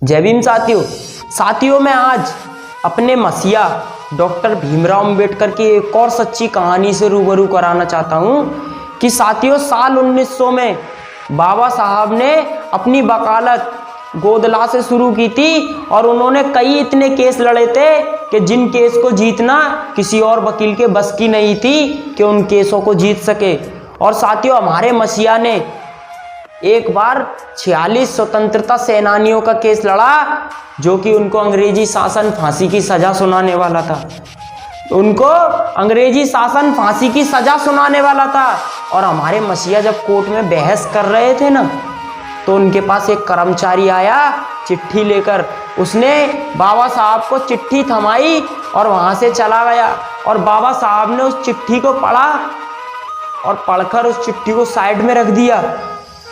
जय भीम साथियों मैं आज अपने मसीहा डॉक्टर भीमराव अंबेडकर की एक और सच्ची कहानी से रूबरू कराना चाहता हूं कि साथियों साल 1900 में बाबा साहब ने अपनी वकालत गोदला से शुरू की थी और उन्होंने कई इतने केस लड़े थे कि जिन केस को जीतना किसी और वकील के बस की नहीं थी कि उन केसों को जीत सके। और साथियों हमारे मसीहा ने एक बार 46 स्वतंत्रता सेनानियों का केस लड़ा जो कि उनको अंग्रेजी शासन फांसी की सजा सुनाने वाला था। उनको अंग्रेजी शासन फांसी की सजा सुनाने वाला था और हमारे मसीहा जब कोर्ट में बहस कर रहे थे ना, तो उनके पास एक कर्मचारी आया चिट्ठी लेकर। उसने बाबा साहब को चिट्ठी थमाई और वहां से चला गया और बाबा साहब ने उस चिट्ठी को पढ़ा और पढ़कर उस चिट्ठी को साइड में रख दिया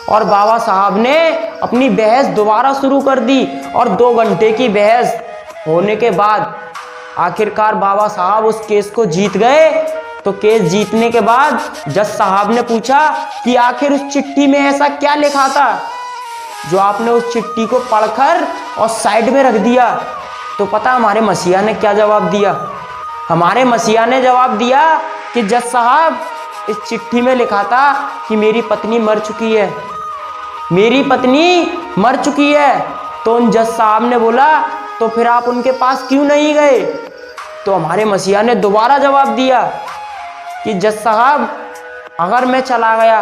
और बाबा साहब ने अपनी बहस दोबारा शुरू कर दी। और 2 घंटे की बहस होने के बाद आखिरकार बाबा साहब उस केस को जीत गए। तो केस जीतने के बाद जज साहब ने पूछा कि आखिर उस चिट्ठी में ऐसा क्या लिखा था जो आपने उस चिट्ठी को पढ़कर और साइड में रख दिया। तो पता हमारे मसीहा ने क्या जवाब दिया? हमारे मसीहा ने जवाब दिया कि जज साहब, इस चिट्ठी में लिखा था कि मेरी पत्नी मर चुकी है, मेरी पत्नी मर चुकी है। तो उन जज साहब ने बोला तो फिर आप उनके पास क्यों नहीं गए? तो हमारे मसीहा ने दोबारा जवाब दिया कि जज साहब, अगर मैं चला गया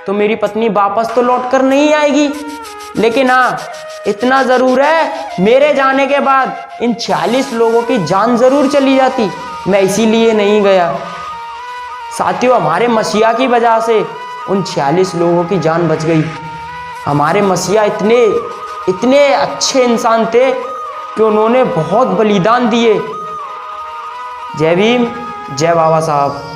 तो मेरी पत्नी वापस तो लौट कर नहीं आएगी, लेकिन हाँ इतना ज़रूर है, मेरे जाने के बाद इन 46 लोगों की जान ज़रूर चली जाती, मैं इसीलिए नहीं गया। साथियों हमारे मसीहा की वजह से उन 46 लोगों की जान बच गई। हमारे मसीहा इतने अच्छे इंसान थे कि उन्होंने बहुत बलिदान दिए। जय भीम, जय बाबा साहब।